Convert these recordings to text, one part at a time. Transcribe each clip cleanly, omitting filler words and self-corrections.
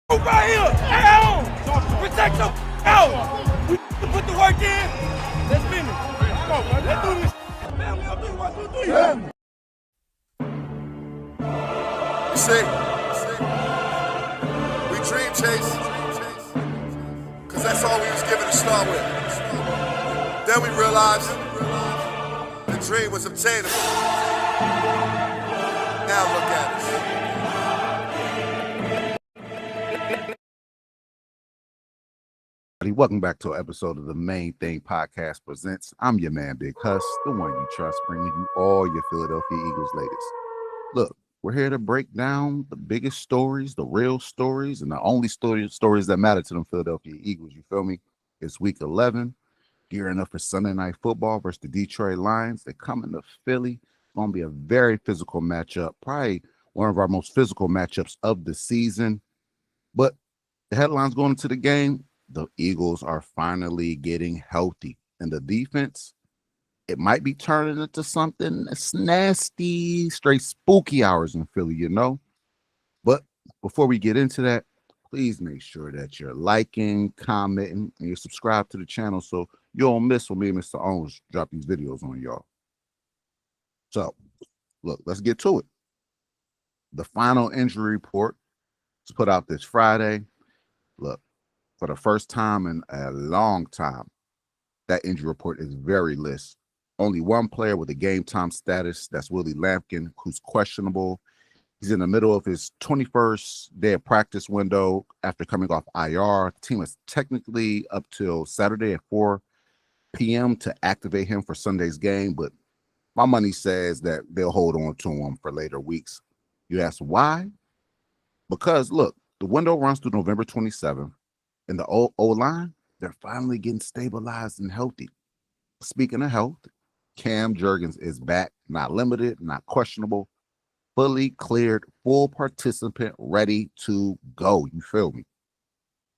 Right here, at home. Protect your out. We put the work in. Let's finish. Come on, man. Let's do this. Family, I'll do 1, 2, 3. Yeah. You see, we dream chase, because that's all we was given to start with. Then we realized the dream was obtainable. Now look at us. Welcome back to an episode of the Main Thing Podcast Presents. I'm your man, Big Huss, the one you trust, bringing you all your Philadelphia Eagles latest. Look, we're here to break down the biggest stories, the real stories, and the only stories that matter to them Philadelphia Eagles. You feel me? It's week 11, gearing up for Sunday Night Football versus the Detroit Lions. They're coming to Philly. It's going to be a very physical matchup, probably one of our most physical matchups of the season. But the headlines going into the game, the Eagles are finally getting healthy. And the defense, it might be turning into something that's nasty, straight spooky hours in Philly, you know? But before we get into that, please make sure that you're liking, commenting, and you're subscribed to the channel so you don't miss when me and Mr. Owens drop these videos on y'all. So, look, let's get to it. The final injury report was put out this Friday. Look, for the first time in a long time, that injury report is very list. Only one player with a game time status, that's Willie Lampkin, who's questionable. He's in the middle of his 21st day of practice window after coming off IR. The team is technically up till Saturday at 4 p.m. to activate him for Sunday's game, but my money says that they'll hold on to him for later weeks. You ask why? Because, look, the window runs through November 27th. In the O-line, they're finally getting stabilized and healthy. Speaking of health, Cam Jurgens is back, not limited, not questionable, fully cleared, full participant, ready to go. You feel me?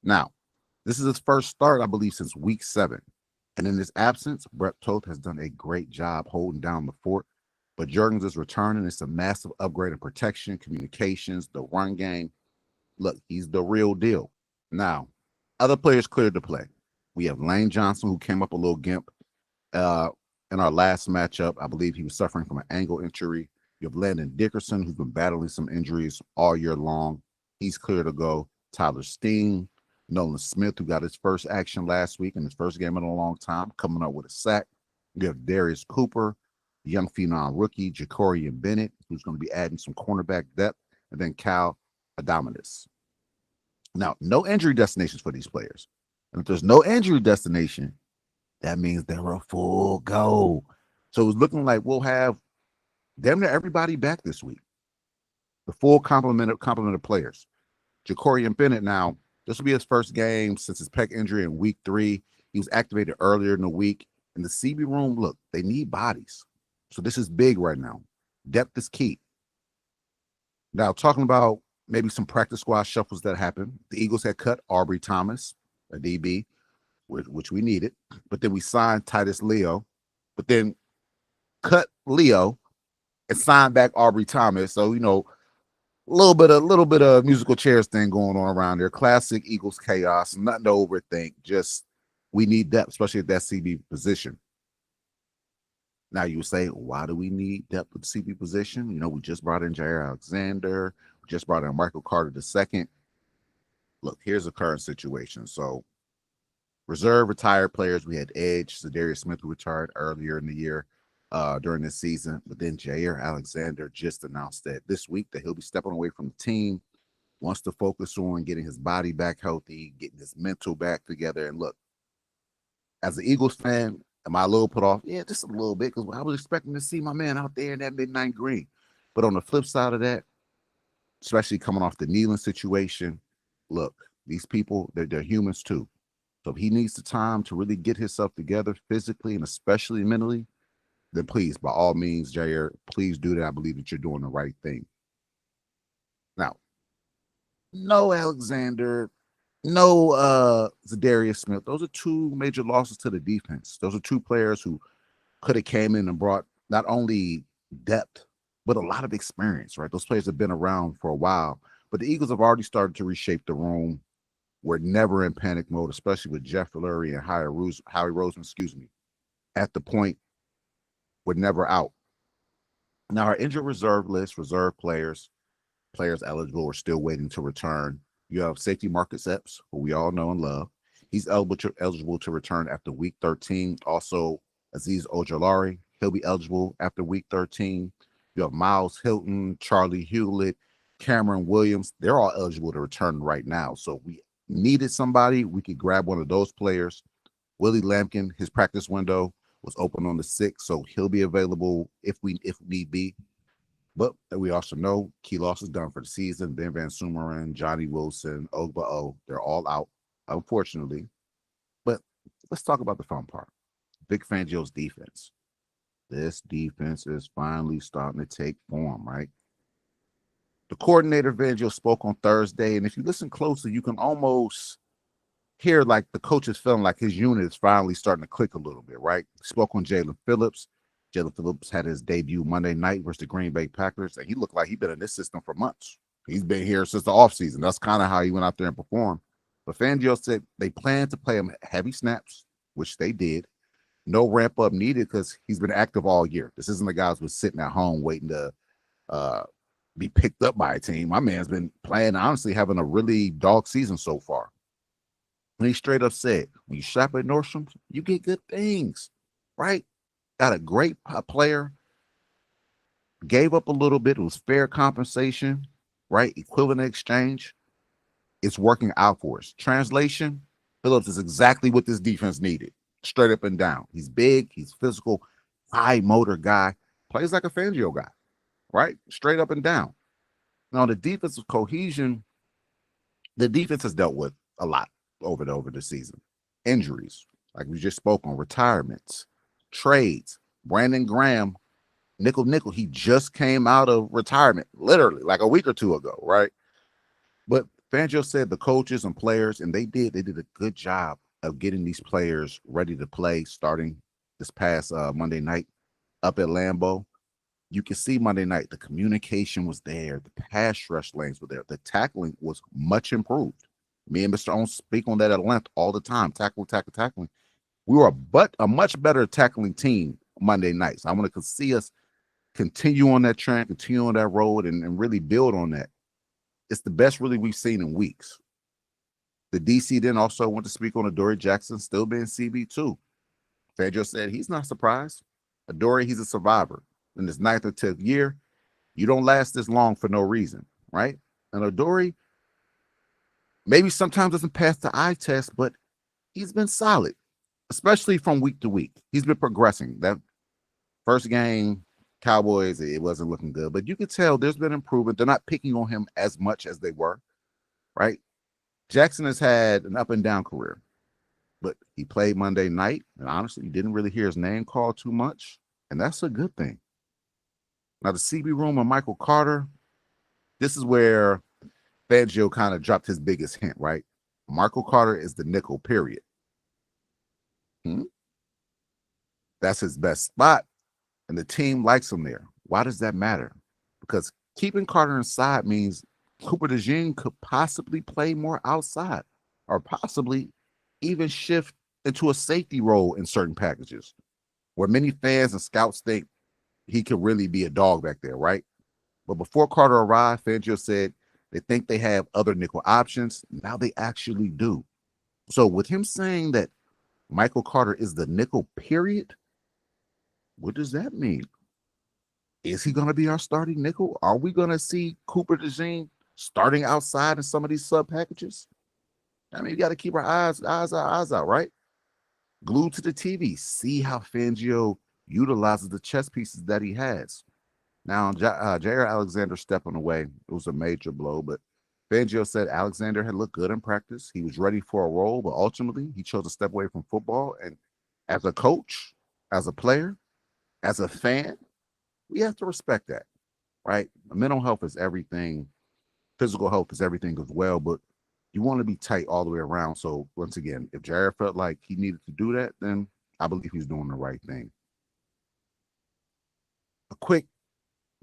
Now, this is his first start, I believe, since week 7. And in his absence, Brett Toth has done a great job holding down the fort. But Jurgens is returning. It's a massive upgrade in protection, communications, the run game. Look, he's the real deal. Now, other players cleared to play. We have Lane Johnson, who came up a little gimp in our last matchup. I believe he was suffering from an ankle injury. You have Landon Dickerson, who's been battling some injuries all year long. He's clear to go. Tyler Steen, Nolan Smith, who got his first action last week in his first game in a long time, coming up with a sack. You have Darius Cooper, the young phenom rookie, Jacorian Bennett, who's going to be adding some cornerback depth, and then Cal Adamonis. Now, no injury destinations for these players. And if there's no injury destination, that means they're a full go. So it's looking like we'll have damn near everybody back this week. The full complement of players. Jacorian Bennett now, this will be his first game since his pec injury in week 3. He was activated earlier in the week. In the CB room, look, they need bodies. So this is big right now. Depth is key. Now, talking about maybe some practice squad shuffles that happened. The Eagles had cut Aubrey Thomas, a DB, which we needed. But then we signed Titus Leo, but then cut Leo and signed back Aubrey Thomas. So, you know, a little bit of musical chairs thing going on around there. Classic Eagles chaos. Nothing to overthink. Just we need depth, especially at that CB position. Now you say, why do we need depth at the CB position? You know, we just brought in Jair Alexander. We just brought in Michael Carter II. Look, here's the current situation. So reserve retired players. We had Edge, Zadarius Smith, who retired earlier in the year during this season. But then Jair Alexander just announced that this week that he'll be stepping away from the team, wants to focus on getting his body back healthy, getting his mental back together. And look, as an Eagles fan, am I a little put off? Yeah, just a little bit, because I was expecting to see my man out there in that midnight green. But on the flip side of that, especially coming off the Nealon situation, look, these people, they're humans too. So if he needs the time to really get himself together physically and especially mentally, then please, by all means, Jair, please do that. I believe that you're doing the right thing. Now, no Alexander, no Zadarius Smith. Those are two major losses to the defense. Those are two players who could have came in and brought not only depth, but a lot of experience, right? Those players have been around for a while. But the Eagles have already started to reshape the room. We're never in panic mode, especially with Jeff Lurie and Howie Roseman, at the point we're never out. Now, our injured reserve list, reserve players eligible are still waiting to return. You have safety Marcus Epps, who we all know and love. He's eligible to return after week 13. Also, Azeez Ojulari, he'll be eligible after week 13. You have Miles Hilton, Charlie Hewlett, Cameron Williams. They're all eligible to return right now. So we needed somebody. We could grab one of those players. Willie Lampkin, his practice window was open on the 6th, so he'll be available if need be. But we also know key loss is done for the season. Ben Van Sumeren, Johnny Wilson, Ogba, they're all out, unfortunately. But let's talk about the fun part. Vic Fangio's defense. This defense is finally starting to take form, right? The coordinator, Fangio, spoke on Thursday, and if you listen closely, you can almost hear like the coach is feeling like his unit is finally starting to click a little bit, right? He spoke on Jalen Phillips. Jalen Phillips had his debut Monday night versus the Green Bay Packers, and he looked like he'd been in this system for months. He's been here since the offseason. That's kind of how he went out there and performed. But Fangio said they plan to play him heavy snaps, which they did. No ramp up needed because he's been active all year. This isn't the guy who's sitting at home waiting to be picked up by a team. My man's been playing, honestly, having a really dog season so far. And he straight up said, when you shop at Nordstrom's, you get good things, right? Got a great player, gave up a little bit. It was fair compensation, right? Equivalent exchange. It's working out for us. Translation, Phillips is exactly what this defense needed, straight up and down. He's big, he's physical, high motor guy, plays like a Fangio guy, right? Straight up and down. Now, the defensive cohesion, the defense has dealt with a lot over the season. Injuries, like we just spoke on, retirements, trades. Brandon Graham, nickel, he just came out of retirement, literally like a week or two ago, right? But Fangio said the coaches and players, and they did a good job of getting these players ready to play starting this past Monday night up at Lambeau. You can see Monday night, the communication was there. The pass rush lanes were there. The tackling was much improved. Me and Mr. Owens speak on that at length all the time. Tackling. We were a much better tackling team Monday nights. I want to see us continue on that trend, continue on that road, and really build on that. It's the best really we've seen in weeks. The DC then also went to speak on Adoree Jackson still being CB2. Fangio said he's not surprised. Adoree, he's a survivor. In his 9th or 10th year, you don't last this long for no reason, right? And Adoree maybe sometimes doesn't pass the eye test, but he's been solid, especially from week to week. He's been progressing. That first game, Cowboys, it wasn't looking good, but you could tell there's been improvement. They're not picking on him as much as they were, right? Jackson has had an up and down career, but he played Monday night, and honestly, you didn't really hear his name called too much, and that's a good thing. Now, the CB room and Michael Carter, this is where Fangio kind of dropped his biggest hint, right? Michael Carter is the nickel, period. That's his best spot, and the team likes him there. Why does that matter? Because keeping Carter inside means Cooper DeJean could possibly play more outside or possibly even shift into a safety role in certain packages where many fans and scouts think he could really be a dog back there, right? But before Carter arrived, Fangio said they think they have other nickel options. Now they actually do. So with him saying that Michael Carter is the nickel, period, what does that mean? Is he going to be our starting nickel? Are we going to see Cooper DeJean starting outside in some of these sub packages? I mean, you got to keep our eyes out, right? Glued to the TV. See how Fangio utilizes the chess pieces that he has. Now, Jair Alexander stepping away, it was a major blow, but Fangio said Alexander had looked good in practice. He was ready for a role, but ultimately he chose to step away from football. And as a coach, as a player, as a fan, we have to respect that, right? Mental health is everything. Physical health is everything as well, but you want to be tight all the way around. So once again, if Jair felt like he needed to do that, then I believe he's doing the right thing. A quick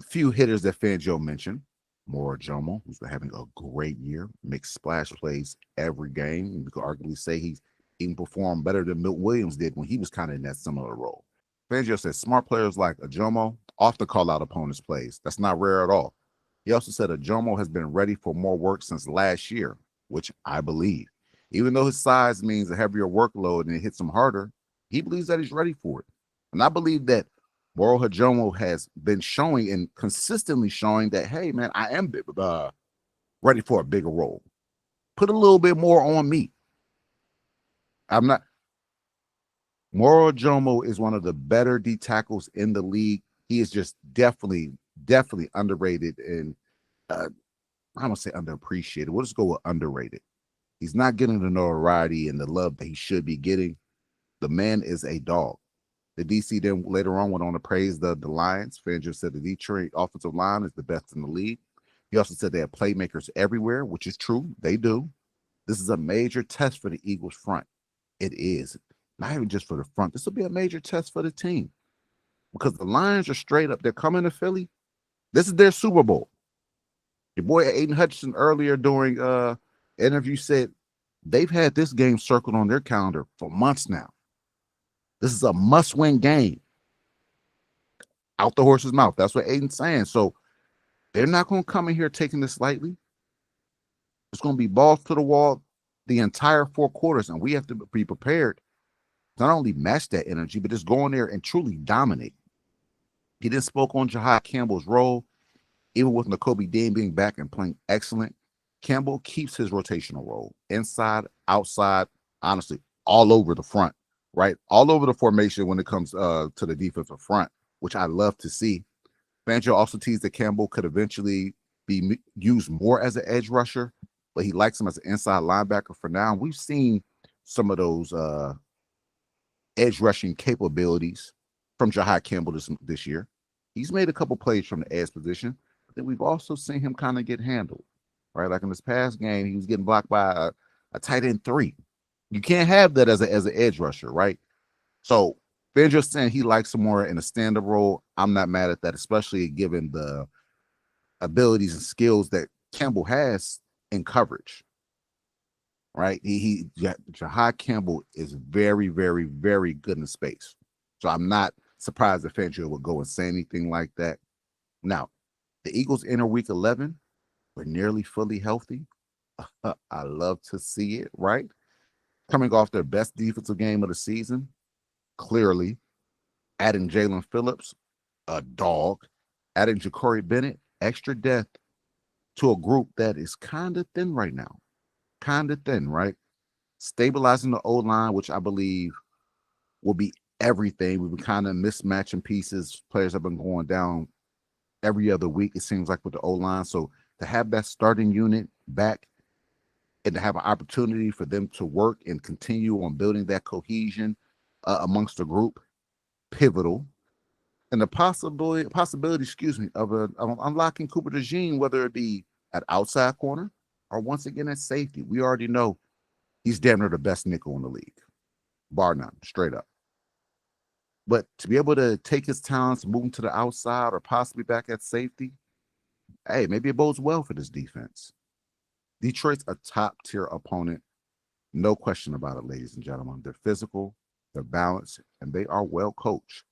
few hitters that Fangio mentioned. Mora Jomo, who's been having a great year, makes splash plays every game. You could arguably say he's even performed better than Milt Williams did when he was kind of in that similar role. Fangio said smart players like Ajomo often call out opponents' plays. That's not rare at all. He also said Ajomo has been ready for more work since last year, which I believe. Even though his size means a heavier workload and it hits him harder, he believes that he's ready for it. And I believe that Moro Hajomo has been showing and consistently showing that, hey, man, I am ready for a bigger role. Put a little bit more on me. I'm not. Moro Jomo is one of the better D tackles in the league. He is just definitely underrated and I'm gonna say underappreciated. We'll just go with underrated. He's not getting the notoriety and the love that he should be getting. The man is a dog. The DC then later on went on to praise the Lions. Fangio said the Detroit offensive line is the best in the league. He also said they have playmakers everywhere, which is true. They do. This is a major test for the Eagles front. It is. Not even just for the front. This will be a major test for the team because the Lions are straight up. They're coming to Philly. This is their Super Bowl. Your boy Aiden Hutchinson earlier during interview said they've had this game circled on their calendar for months now. This is a must-win game. Out the horse's mouth. That's what Aiden's saying. So they're not going to come in here taking this lightly. It's going to be balls to the wall the entire 4 quarters, and we have to be prepared to not only match that energy, but just go in there and truly dominate. He then spoke on Jahad Campbell's role. Even with Nakobe Dean being back and playing excellent, Campbell keeps his rotational role inside, outside, honestly, all over the front, right? All over the formation when it comes to the defensive front, which I love to see. Fangio also teased that Campbell could eventually be used more as an edge rusher, but he likes him as an inside linebacker for now. We've seen some of those edge rushing capabilities from Jahad Campbell this year. He's made a couple plays from the edge position. Then we've also seen him kind of get handled, right? Like in this past game, he was getting blocked by a tight end 3. You can't have that as an edge rusher, right? So Fangio's saying he likes him more in a stand-up role. I'm not mad at that, especially given the abilities and skills that Campbell has in coverage, right? Jahad Campbell is very, very, very good in space. So I'm not surprised if Fangio would go and say anything like that. Now, the Eagles enter week 11. We're nearly fully healthy. I love to see it, right? Coming off their best defensive game of the season, clearly. Adding Jalen Phillips, a dog. Adding Ja'Cory Bennett, extra depth to a group that is kind of thin right now. Kind of thin, right? Stabilizing the O-line, which I believe will be everything. We've been kind of mismatching pieces. Players have been going down every other week, it seems like, with the O-line. So to have that starting unit back and to have an opportunity for them to work and continue on building that cohesion amongst the group, pivotal. And the possibility, of unlocking Cooper DeJean, whether it be at outside corner or once again at safety. We already know he's damn near the best nickel in the league, bar none, straight up. But to be able to take his talents, move him to the outside or possibly back at safety, hey, maybe it bodes well for this defense. Detroit's a top-tier opponent. No question about it, ladies and gentlemen. They're physical, they're balanced, and they are well coached.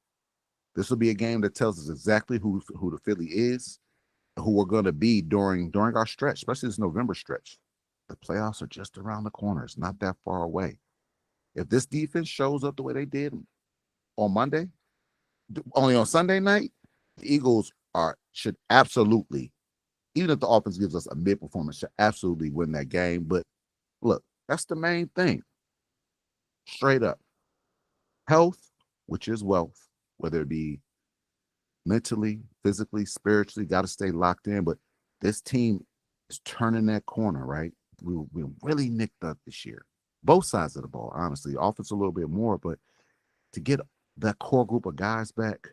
This will be a game that tells us exactly who the Philly is, who we're going to be during our stretch, especially this November stretch. The playoffs are just around the corner. It's not that far away. If this defense shows up the way they did on Monday, only on Sunday night, the Eagles should absolutely, even if the offense gives us a mid performance, should absolutely win that game. But look, that's the main thing. Straight up. Health, which is wealth, whether it be mentally, physically, spiritually, got to stay locked in. But this team is turning that corner, right? We really nicked up this year. Both sides of the ball, honestly. Offense a little bit more, but to get that core group of guys back,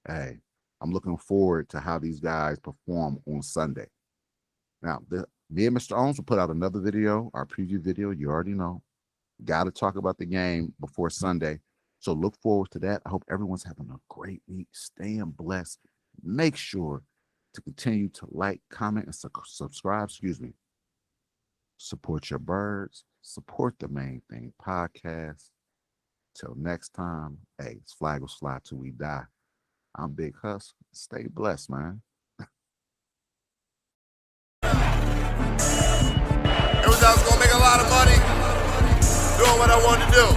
hey, I'm looking forward to how these guys perform on Sunday. Now, me and Mr. Owens will put out another video, our preview video. You already know. Got to talk about the game before Sunday. So look forward to that. I hope everyone's having a great week, staying blessed. Make sure to continue to like, comment, and subscribe. Support your birds. Support the Main Thing Podcast. Till next time, hey, it's flag will fly till we die. I'm Big Huss. Stay blessed, man. It was I was gonna make a lot of money doing what I wanted to do.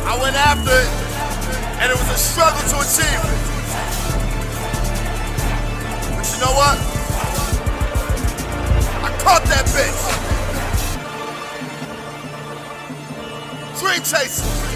I went after it, and it was a struggle to achieve it. But you know what? I caught that bitch. Dream chasing.